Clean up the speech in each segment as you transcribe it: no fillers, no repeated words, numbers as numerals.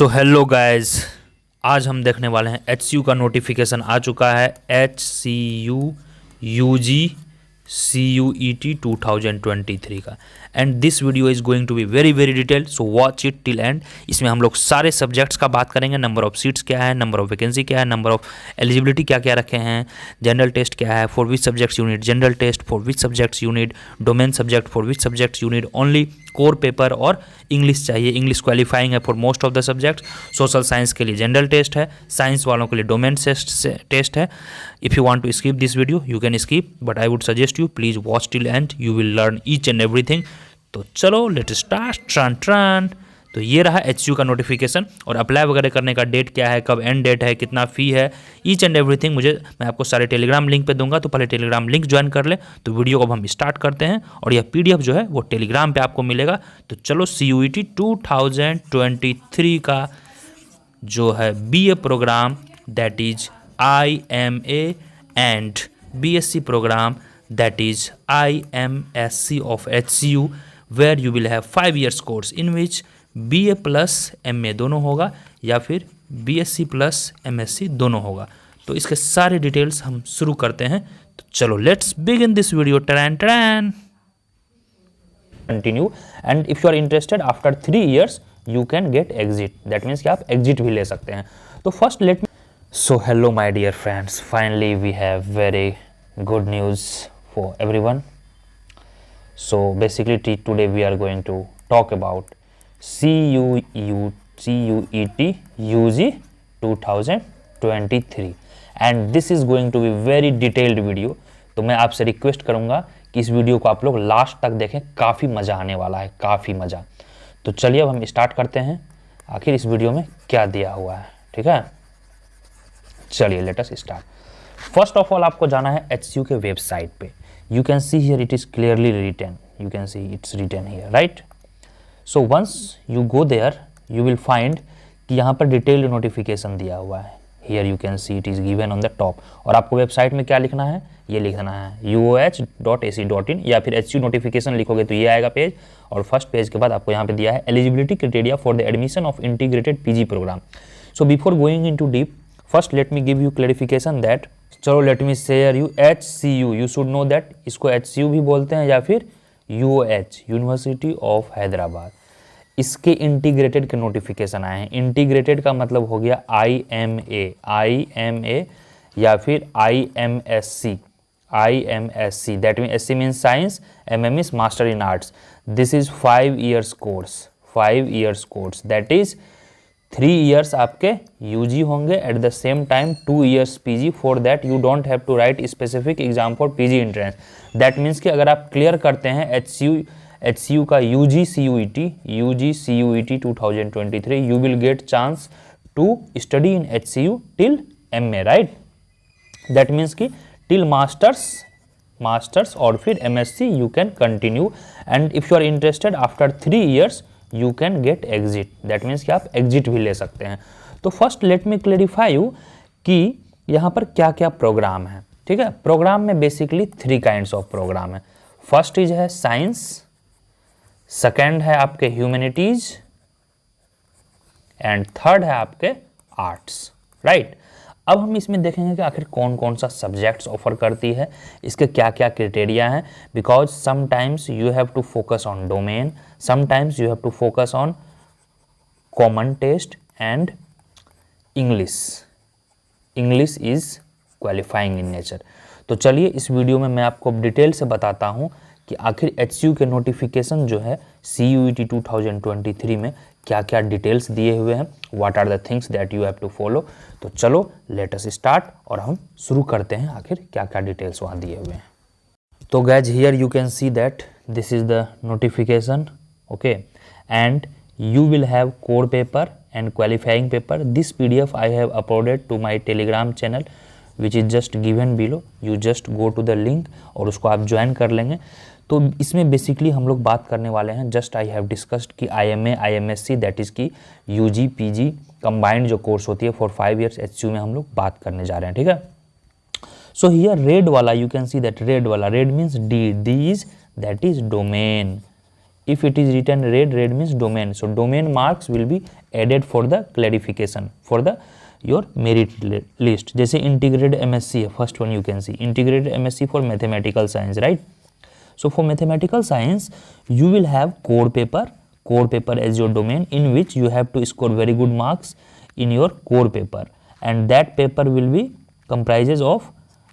So hello guys, आज हम देखने वाले हैं HCU का नोटिफिकेशन आ चुका है। HCU UG CUET 2023 का। And this video is going to be very very detailed, so watch it till end. इसमें हम लोग सारे सब्जेक्ट्स का बात करेंगे। नंबर ऑफ सीट्स क्या है, नंबर ऑफ वैकेंसी क्या है, नंबर ऑफ एलिजिबिलिटी क्या क्या रखे हैं, जनरल टेस्ट क्या है, for which subjects unit general test, for which subjects unit domain subject, for which subjects unit only core paper और इंग्लिश चाहिए। इंग्लिश क्वालिफाइंग है for most of the subjects. Social science के लिए general test है, science वालों के लिए domain test है। If you want to skip this video you can skip, but I would suggest you please watch till end, you will learn each and everything. तो चलो let start ट्रान। तो ये रहा HCU का नोटिफिकेशन। और apply वगैरह करने का डेट क्या है, कब एंड डेट है, कितना फ़ी है, ईच एंड एवरीथिंग मैं आपको सारे टेलीग्राम लिंक पे दूंगा। तो पहले टेलीग्राम लिंक ज्वाइन कर ले। तो वीडियो को अब हम स्टार्ट करते हैं और यह PDF जो है वो टेलीग्राम पे आपको मिलेगा। तो चलो CUET 2023 का जो है BA programme that is IMA and BSc programme that is IMSc of HCU, where you will have 5 years course in which BA plus MA दोनों होगा या फिर BSc प्लस MSc दोनों होगा। तो इसके सारे डिटेल्स हम शुरू करते हैं। तो चलो लेट्स बिगिन दिस वीडियो। टरैन continue. And if you are interested after 3 years you can get exit, that means कि आप एग्जिट भी ले सकते हैं। तो first let me so hello my dear friends, finally we have very good news for everyone. So basically today we are going to talk about CUET UG 2023 and this is going to be very detailed video. तो मैं आपसे request करूँगा कि इस video को आप लोग last तक देखें, काफ़ी मज़ा आने वाला है, काफ़ी मज़ा। तो चलिए अब हम स्टार्ट करते हैं आखिर इस वीडियो में क्या दिया हुआ है, ठीक है। चलिए let us start. First of all आपको जाना है HCU के वेबसाइट पे। You can see here it is clearly written, you can see it's written here, right? So once you go there you will find कि यहाँ पर detailed notification दिया हुआ है। Here you can see it is given on the top और आपको website में क्या लिखना है, ये लिखना है uoh.ac.in या फिर HCU नोटिफिकेशन लिखोगे तो ये आएगा पेज। और फर्स्ट पेज के बाद आपको यहाँ पे दिया है eligibility criteria for the admission of integrated PG programme. So before going into deep first let me give you clarification that, चलो let me share you HCU, you should know that इसको HCU भी बोलते हैं या फिर UOH university of Hyderabad. इसके integrated के notification आए हैं। इंटीग्रेटेड का मतलब हो गया IMA या फिर IMSc that mean SC mean science, MM is master in arts. This is 5 years course that is 3 years आपके UG होंगे, at the same time 2 years PG। For that you don't have to write specific exam for PG entrance. That means कि अगर आप clear करते हैं HCU का UG CUET 2023 you will get chance to study in HCU till MA, right. That means कि till masters और फिर MSc you can continue and if you are interested after 3 years you can get exit, that means कि आप exit भी ले सकते हैं। तो first let me clarify you कि यहाँ पर क्या क्या प्रोग्राम है, ठीक है। प्रोग्राम में बेसिकली 3 kinds ऑफ प्रोग्राम है। फर्स्ट इज है साइंस, सेकेंड है आपके ह्यूमैनिटीज एंड थर्ड है आपके आर्ट्स, राइट। अब हम इसमें देखेंगे कि आखिर कौन कौन सा सब्जेक्ट्स ऑफर करती है, इसके क्या क्या क्राइटेरिया हैं। Because sometimes you have to focus on domain, sometimes you have to focus on common test and English is qualifying in nature. तो चलिए इस वीडियो में मैं आपको डिटेल से बताता हूँ कि आखिर HCU के नोटिफिकेशन जो है CUET 2023 में क्या क्या डिटेल्स दिए हुए हैं, what are the things that you have to follow. तो चलो लेट अस स्टार्ट और हम शुरू करते हैं आखिर क्या क्या डिटेल्स वहाँ दिए हुए हैं। तो guys here you can see that this is the notification, okay, and you will have core paper and qualifying paper. This PDF I have uploaded to my telegram channel which is just given below. You just go to the link और उसको आप join कर लेंगे। तो इसमें basically हम लोग बात करने वाले हैं, जस्ट आई हैव डिस्कस्ड कि IMA IMSc दैट इज़ की UG PG कंबाइंड जो कोर्स होती है फॉर 5 years HCU में हम लोग बात करने जा रहे हैं, ठीक है। सो हियर रेड वाला you can see that red वाला, red means D is that is domain, If it is written red, red means domain. So domain marks will be added for the clarification, for the your merit list. जैसे integrated MSc है, first one you can see integrated MSc for mathematical science, right? So for mathematical science you will have core paper as your domain, in which you have to score very good marks in your core paper, and that paper will be comprises of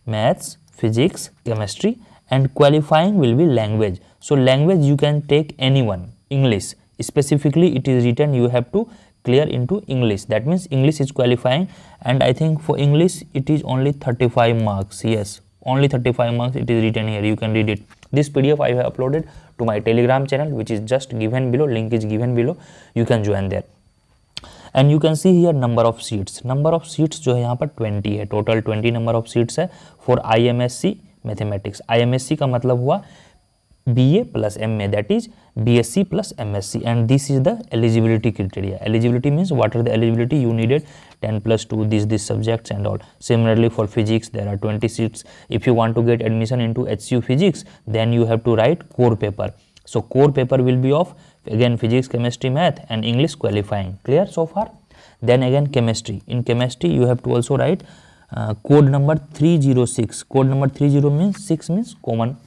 maths, physics, chemistry, and qualifying will be language. So language you can take anyone. English specifically it is written you have to clear into English, that means English is qualifying, and I think for English it is only 35 marks. Yes, only 35 marks it is written here, you can read it. This PDF I have uploaded to my Telegram channel, which is just given below, link is given below, you can join there. And you can see here number of seats जो है यहाँ पर 20 है, total 20 number of seats है for IMSc mathematics. IMSc का मतलब हुआ BA plus MA, that is BSc plus MSc, and this is the eligibility criteria. Eligibility means what are the eligibility you needed 10+2 this subjects and all. Similarly for physics there are 20 seats. If you want to get admission into HCU physics, then you have to write core paper. So core paper will be of again physics, chemistry, math and English qualifying. Clear so far? Then again chemistry. In chemistry you have to also write code number 306. Code number 30 means 6 means common,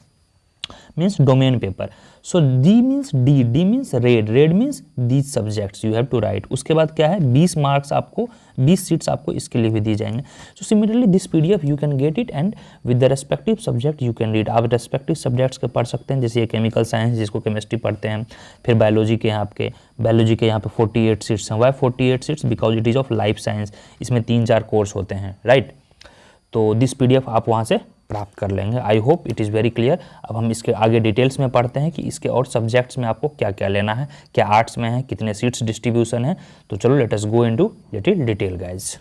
means domain paper. So D means D means red means these subjects you have to write. उसके बाद क्या है 20 marks आपको 20 seats आपको इसके लिए भी दी जाएंगे. So similarly this PDF you can get it and with the respective subject you can read. आप respective subjects के पढ़ सकते हैं, जैसे ये केमिकल साइंस जिसको केमिस्ट्री पढ़ते हैं, फिर बायोलॉजी के यहाँ पे 48 सीट्स हैं. Why 48 seats? Because it is of life science. इसमें 3-4 कोर्स होते हैं, राइट? तो दिस PDF आप वहाँ से प्राप्त कर लेंगे. I hope it is very clear. अब हम इसके आगे डिटेल्स में पढ़ते हैं कि इसके और सब्जेक्ट्स में आपको क्या क्या लेना है, क्या आर्ट्स में है, कितने सीट्स डिस्ट्रीब्यूशन है. तो चलो let us go into little detail guys.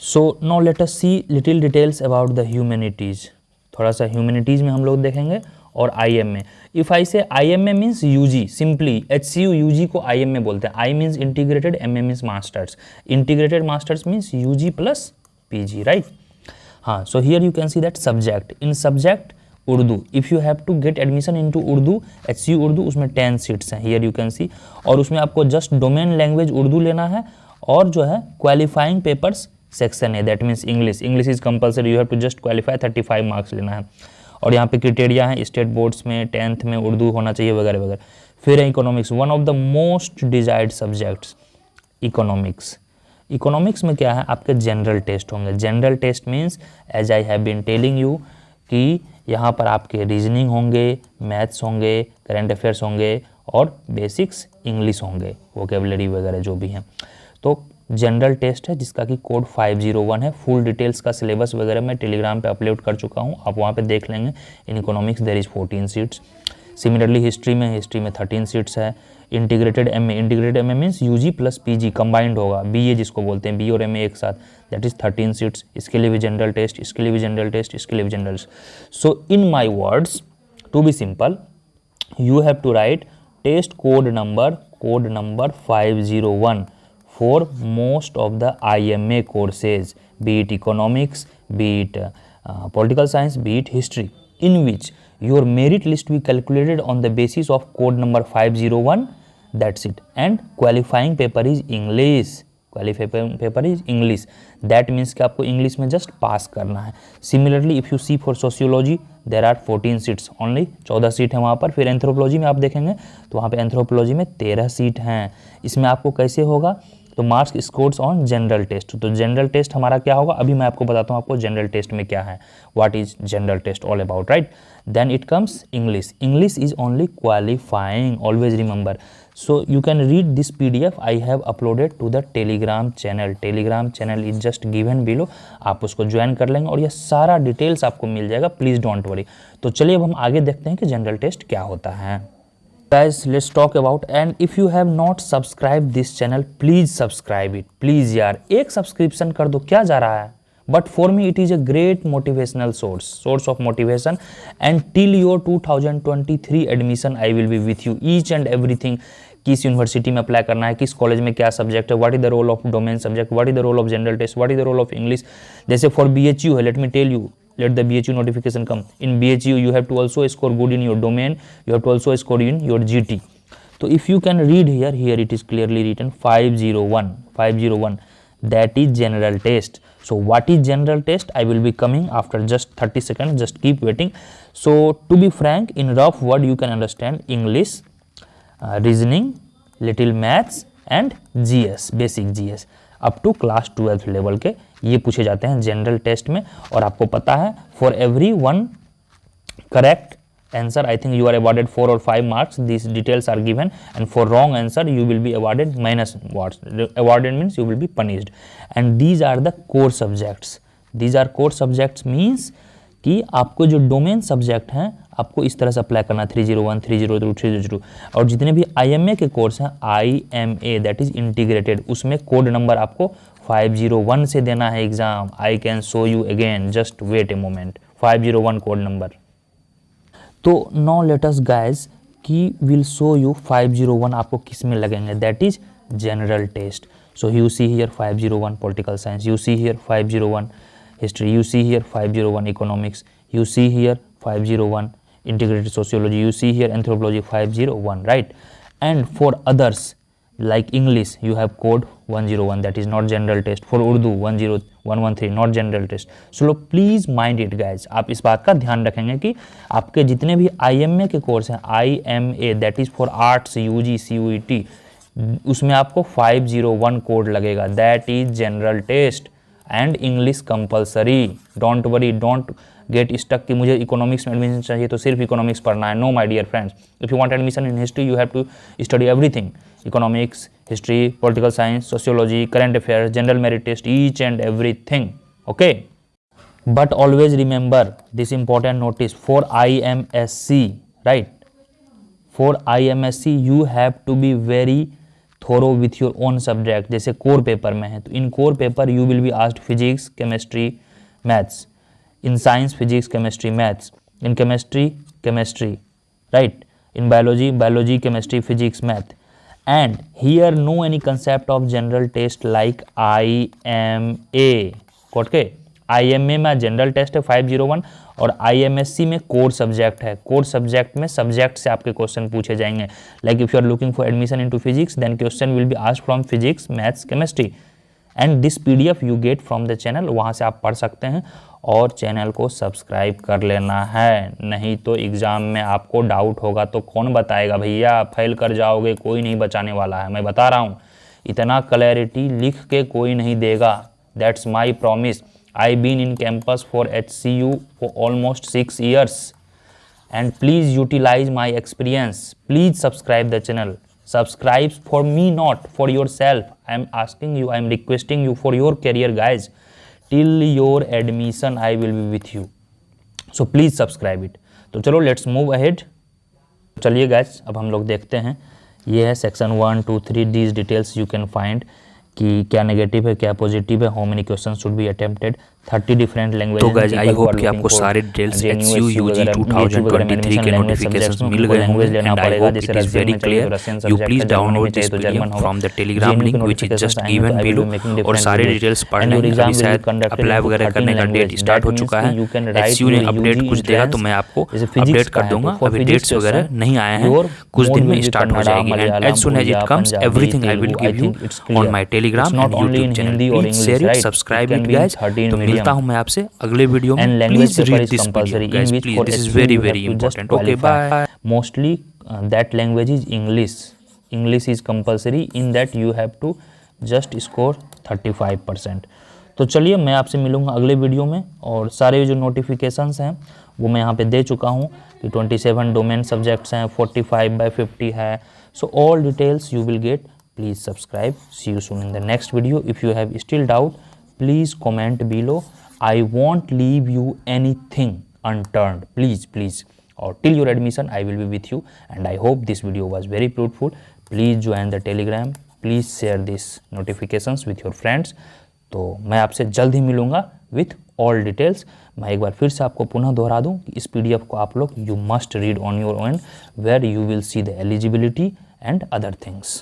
So now let us see little details about the humanities. थोड़ा सा ह्यूमैनिटीज़ में हम लोग देखेंगे और IMA. If I say IMA means UG, simply HCU UG को IMA बोलते हैं. I means integrated, MA means masters. Integrated masters means UG plus PG, right? हाँ, so here you can see that subject. In subject Urdu, if you have to get admission into Urdu, HCU Urdu, उसमें 10 seats हैं. Here you can see. और उसमें आपको just domain language Urdu लेना है, और जो है क्वालिफाइंग पेपर्स सेक्शन है, that means English. English is compulsory, you have to just qualify, 35 marks लेना है. और यहाँ पे क्राइटेरिया है स्टेट बोर्ड्स में 10th में उर्दू होना चाहिए वगैरह वगैरह. फिर है economics, one of the most desired subjects economics. Economics में क्या है, आपके जनरल टेस्ट होंगे. General test means as I have been telling you कि यहाँ पर आपके रीजनिंग होंगे, मैथ्स होंगे, करंट अफेयर्स होंगे और बेसिक्स इंग्लिश होंगे, वोकेबलरी वगैरह जो भी हैं. तो जनरल टेस्ट है जिसका कि कोड 501 है. फुल डिटेल्स का सिलेबस वगैरह मैं टेलीग्राम पे अपलोड कर चुका हूँ, आप वहाँ पे देख लेंगे. In economics there is 14 seats. Similarly history में 13 सीट्स है. Integrated MA means UG plus PG combined होगा, BA जिसको बोलते हैं, BA और MA एक साथ, दैट इज 13 सीट्स. इसके लिए भी जनरल टेस्ट, इसके लिए भी जनरल टेस्ट, इसके लिए भी general. So in my words, to be simple, you have to write test code number 501 for most of the IMA courses, be it economics, be it political science, be it history, in which your merit list will be calculated on the basis of code number 501. That's it. And qualifying paper is English. Qualifying paper is English. That means कि आपको English में just पास करना है. Similarly, if you see for sociology, there are 14 seats only. 14 seat है वहाँ पर. फिर anthropology में आप देखेंगे तो वहाँ पे एंथ्रोपोलॉजी में 13 सीट हैं. इसमें आपको कैसे होगा, तो marks scores on general test. तो जनरल टेस्ट हमारा क्या होगा, अभी मैं आपको बताता हूँ आपको जनरल टेस्ट में क्या है, what is general test all about, right? Then it comes English. English is only qualifying, always remember. So you can read this PDF I have uploaded to the Telegram channel. Telegram channel is just given below, आप उसको join कर लेंगे और ये सारा details आपको मिल जाएगा. Please don't worry. तो चलिए अब हम आगे देखते हैं कि जनरल टेस्ट क्या होता है. Guys, let's talk about, and if you have not subscribed this channel, please subscribe it. Please यार, एक सब्सक्रिप्शन कर दो, क्या जा रहा है? But for me it is a great motivational source of motivation, and till your 2023 admission I will be with you each and everything. किस university में अप्लाई करना है, किस कॉलेज में क्या सब्जेक्ट है, what is the role of domain subject, what is the role of general test, what is the role of English. जैसे for BHU है, let me tell you, let the BHU notification come. In BHU you have to also score good in your domain, you have to also score in your GT. So if you can read here it is clearly written 501, that is general test. So what is general test? I will be coming after just 30 seconds, just keep waiting. So to be frank, in rough word you can understand English, reasoning, little maths and GS, basic GS up to class 12 level के ये पूछे जाते हैं general test में। और आपको पता है for every one correct answer I think you are awarded 4 or 5 marks. These details are given, and for wrong answer you will be awarded minus marks. Awarded means you will be punished, and these are the core subjects. These are core subjects means कि आपको जो domain subject हैं आपको इस तरह से apply करना 301, 302, 302 और जितने भी IMA के कोर्स हैं IMA दैट इज इंटीग्रेटेड, उसमें कोड नंबर आपको 501 से देना है exam. I can show you again, just wait a moment, 501 code number. तो नाउ लेट अस गाइस कि विल शो यू 501 आपको किस में लगेंगे, that is general test. So you see here 501 political science, you see here 501 history, you see here 501 economics, you see here 501 integrated sociology, you see here anthropology 501, right? And for others like English you have code 101, that is not general test. For Urdu 10113 not general test. So please mind it guys, आप इस बात का ध्यान रखेंगे कि आपके जितने भी IMA के कोर्स हैं IMA that is for arts UG CUET उसमें आपको 501 कोड लगेगा, that is general test and English compulsory. Don't worry, don't get stuck कि मुझे इकोनॉमिक्स में एडमिशन चाहिए तो सिर्फ इकोनॉमिक्स पढ़ना है। No my dear friends, if you want admission in history you have to study everything, economics, history, political science, sociology, current affairs, general merit test, each and everything, okay. But always remember this important notice for IMSC, right, for IMSC you have to be very thorough with your own subject. जैसे core paper में है तो in core paper you will be asked physics, chemistry, maths, in science physics, chemistry, maths, in chemistry, chemistry, right, in biology, biology, chemistry, physics, math, and here no any concept of general test like IMA। Okay, IMA में general test है 501 और IMSC में core subject है। Core subject में subject से आपके question पूछे जाएंगे। Like if you are looking for admission into physics then question will be asked from physics, maths, chemistry and this PDF you get from the channel, वहाँ से आप पढ़ सकते हैं और चैनल को सब्सक्राइब कर लेना है, नहीं तो एग्ज़ाम में आपको डाउट होगा तो कौन बताएगा भैया, फेल कर जाओगे, कोई नहीं बचाने वाला है। मैं बता रहा हूँ, इतना क्लैरिटी लिख के कोई नहीं देगा, that's my promise. I've been in campus for HCU for almost 6 years and please utilize my experience. Please subscribe the channel. Subscribe for me, not for yourself. I'm asking you, I'm requesting you for your career guys. Till your admission I will be with you. So please subscribe it. तो चलो let's move ahead. चलिए guys, अब हम लोग देखते हैं, ये है section 1, 2, 3, these details you can find कि क्या नेगेटिव है क्या पॉजिटिव है, how many question should be attempted, 30 different language. तो गाइस आई होप कि आपको सारे डिटेल्स HCU UG 2023 के नोटिफिकेशंस मिल गए होंगे and I hope it is very clear. You please download this PDF from the Telegram link which is just given below और सारे details पढ़ने अभी शायद अप्लाई वगैरह करने का डेट स्टार्ट हो चुका है। HCU ने अपडेट कुछ देगा तो मैं आपको अपडेट कर दूंगा, अभी डेट्स वगैरह नहीं आए हैं, कुछ दिन में स्टार्ट हो जाएगी and as soon as it comes everything I will give you on my Telegram and YouTube channel. Please share it, subscribe it guys. तो मिलता हूं मैं आपसे अगले वीडियो में। Please read this video guys, please, this is very very important. Okay bye. Mostly that language is English. English is compulsory, in that you have to just score 35%। तो चलिए मैं आपसे मिलूंगा अगले वीडियो में और सारे जो नोटिफिकेशंस हैं वो मैं यहाँ पे दे चुका हूँ कि 27 डोमेन सब्जेक्ट्स हैं, 45/50 है। So all details you will gate. Please subscribe. See you soon in the next video. If you have still doubt, please comment below. I won't leave you anything unturned. Please, please. Or till your admission, I will be with you. And I hope this video was very fruitful. Please join the Telegram. Please share these notifications with your friends. तो मैं आपसे जल्द ही मिलूँगा with all details. मैं एक बार फिर से आपको पुनः दोहरा दूँ कि इस PDF को आप लोग you must read on your own, where you will see the eligibility and other things.